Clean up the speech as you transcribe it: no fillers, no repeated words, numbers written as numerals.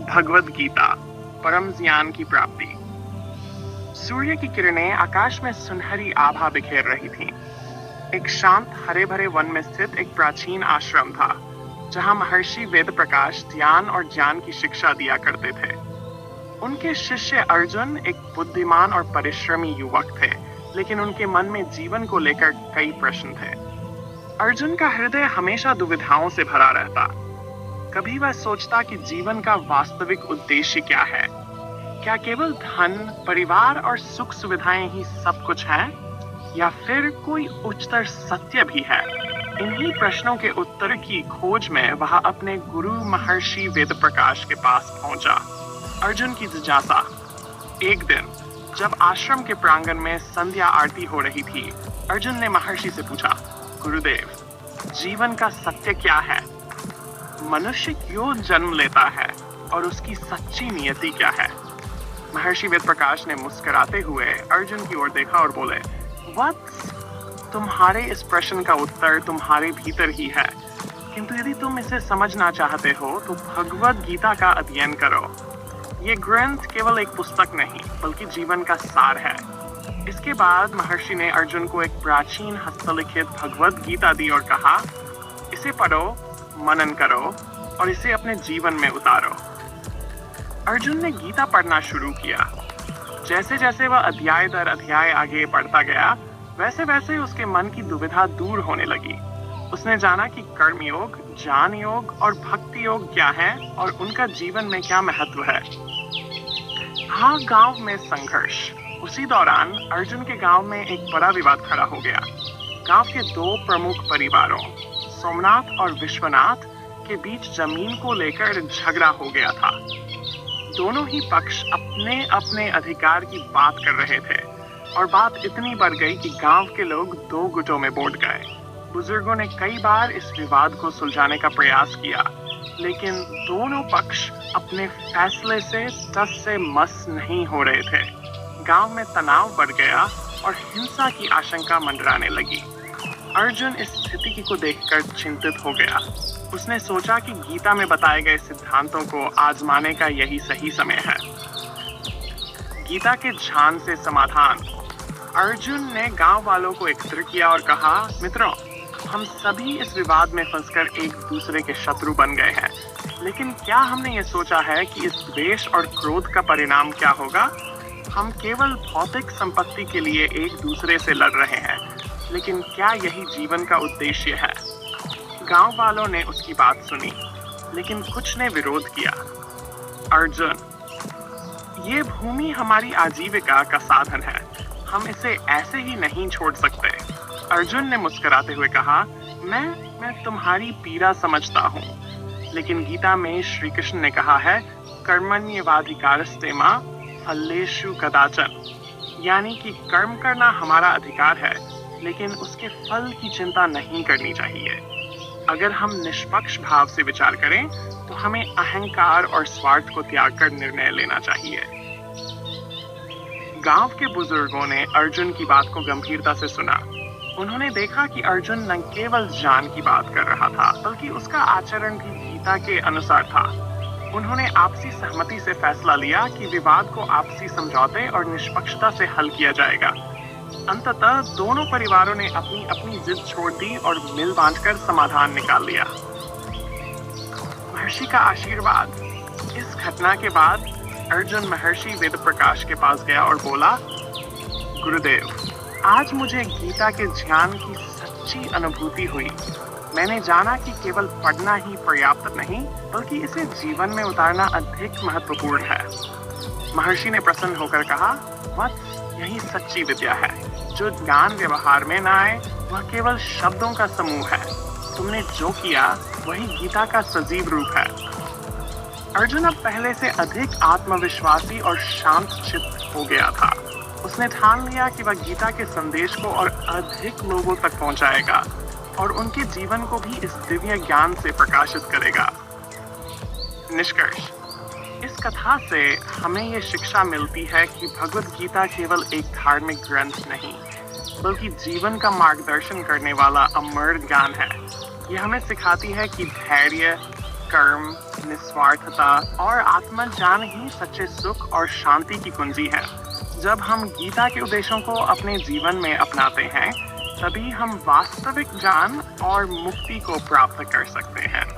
भगवद गीता, परम ज्ञान की प्राप्ति। सूर्य की किरणें आकाश में सुनहरी आभा बिखेर रही थीं। एक शांत हरे भरे वन में स्थित एक प्राचीन आश्रम था, जहां महर्षि वेद प्रकाश ध्यान और ज्ञान की शिक्षा दिया करते थे। उनके शिष्य अर्जुन एक बुद्धिमान और परिश्रमी युवक थे, लेकिन उनके मन में जीवन को लेकर कई प्रश्न थे। अर्जुन का हृदय हमेशा दुविधाओं से भरा रहता। कभी वह सोचता कि जीवन का वास्तविक उद्देश्य क्या है। क्या केवल धन, परिवार और सुख सुविधाएं ही सब कुछ है, या फिर कोई उच्चतर सत्य भी है? इन्हीं प्रश्नों के उत्तर की खोज में वह अपने गुरु महर्षि वेद प्रकाश के पास पहुंचा। अर्जुन की जिज्ञासा। एक दिन जब आश्रम के प्रांगण में संध्या आरती हो रही थी, अर्जुन ने महर्षि से पूछा, गुरुदेव, जीवन का सत्य क्या है? मनुष्य क्यों जन्म लेता है और उसकी सच्ची नियति क्या है? महर्षि वेद प्रकाश ने मुस्कुराते हुए अर्जुन की ओर देखा और बोले, वत्स, तुम्हारे इस प्रश्न का उत्तर तुम्हारे भीतर ही है, किंतु यदि तुम इसे समझना चाहते हो तो भगवद गीता का अध्ययन करो। ये ग्रंथ केवल एक पुस्तक नहीं, बल्कि जीवन का सार है। इसके बाद महर्षि ने अर्जुन को एक प्राचीन हस्तलिखित भगवद गीता दी और कहा, इसे पढ़ो, मनन करो और इसे अपने जीवन में उतारो। अर्जुन ने गीता पढ़ना शुरू किया। जैसे जैसे वह अध्याय दर अध्याय आगे बढ़ता गया, वैसे वैसे उसके मन की दुविधा दूर होने लगी। उसने जाना कि कर्मयोग, ज्ञान योग और भक्ति योग क्या है और उनका जीवन में क्या महत्व है। हाँ, गांव में संघर्ष। उसी दौरान अर्जुन के गांव में एक बड़ा विवाद खड़ा हो गया। गांव के दो प्रमुख परिवारों, सोमनाथ और विश्वनाथ, के बीच जमीन को लेकर झगड़ा हो गया था। दोनों ही पक्ष अपने अपने अधिकार की बात कर रहे थे और बात इतनी बढ़ गई कि गांव के लोग दो गुटों में बांट गए। बुजुर्गों ने कई बार इस विवाद को सुलझाने का प्रयास किया, लेकिन दोनों पक्ष अपने फैसले से टस से मस नहीं हो रहे थे। गांव में तनाव बढ़ गया और हिंसा की आशंका मंडराने लगी। अर्जुन इस स्थिति को देखकर चिंतित हो गया। उसने सोचा कि गीता में बताए गए सिद्धांतों को आजमाने का यही सही समय है। गीता के ध्यान से समाधान। अर्जुन ने गांव वालों को एकत्र किया और कहा, मित्रों, हम सभी इस विवाद में फंसकर एक दूसरे के शत्रु बन गए हैं, लेकिन क्या हमने ये सोचा है कि इस द्वेष और क्रोध का परिणाम क्या होगा? हम केवल भौतिक संपत्ति के लिए एक दूसरे से लड़ रहे हैं, लेकिन क्या यही जीवन का उद्देश्य है? गांव वालों ने उसकी बात सुनी, लेकिन कुछ ने विरोध किया। अर्जुन, ये भूमि हमारी आजीविका का साधन है, हम इसे ऐसे ही नहीं छोड़ सकते। अर्जुन ने मुस्कुराते हुए कहा, मैं तुम्हारी पीड़ा समझता हूँ, लेकिन गीता में श्री कृष्ण ने कहा है, कर्मण्येवाधिकारस्ते मा फलेषु कदाचन, यानी कि कर्म करना हमारा अधिकार है, लेकिन उसके फल की चिंता नहीं करनी चाहिए। अगर हम निष्पक्ष भाव से विचार करें तो हमें अहंकार और स्वार्थ को त्याग कर निर्णय लेना चाहिए। गांव के बुजुर्गों ने अर्जुन की बात को गंभीरता से सुना। उन्होंने देखा कि अर्जुन न केवल ज्ञान की बात कर रहा था, बल्कि उसका आचरण भी गीता के अनुसार था। उन्होंने आपसी सहमति से फैसला लिया कि विवाद को आपसी समझौते और निष्पक्षता से हल किया जाएगा। अंततः दोनों परिवारों ने अपनी अपनी जिद छोड़ दी और मिल बांटकर समाधान निकाल लिया। महर्षि का आशीर्वाद। इस घटना के बाद अर्जुन महर्षि वेद प्रकाश के पास गया और बोला, गुरुदेव, आज मुझे गीता के ज्ञान की सच्ची अनुभूति हुई। मैंने जाना कि केवल पढ़ना ही पर्याप्त नहीं, बल्कि इसे जीवन में उतारना अधिक महत्वपूर्ण है। महर्षि ने प्रसन्न होकर कहा, वत्स, यही सच्ची विद्या है। जो ज्ञान व्यवहार में न आए, वह केवल शब्दों का समूह है। तुमने जो किया वही गीता का सजीव रूप है। अर्जुन अब पहले से अधिक आत्मविश्वासी और शांत चित्त हो गया था। उसने ठान लिया कि वह गीता के संदेश को और अधिक लोगों तक पहुंचाएगा और उनके जीवन को भी इस दिव्य ज्ञान से प्रकाशित करेगा। निष्कर्ष। इस कथा से हमें ये शिक्षा मिलती है कि भगवद गीता केवल एक धार्मिक ग्रंथ नहीं, बल्कि जीवन का मार्गदर्शन करने वाला अमर ज्ञान है। ये हमें सिखाती है कि धैर्य, कर्म, निस्वार्थता और आत्मज्ञान ही सच्चे सुख और शांति की कुंजी है। जब हम गीता के उपदेशों को अपने जीवन में अपनाते हैं, तभी हम वास्तविक ज्ञान और मुक्ति को प्राप्त कर सकते हैं।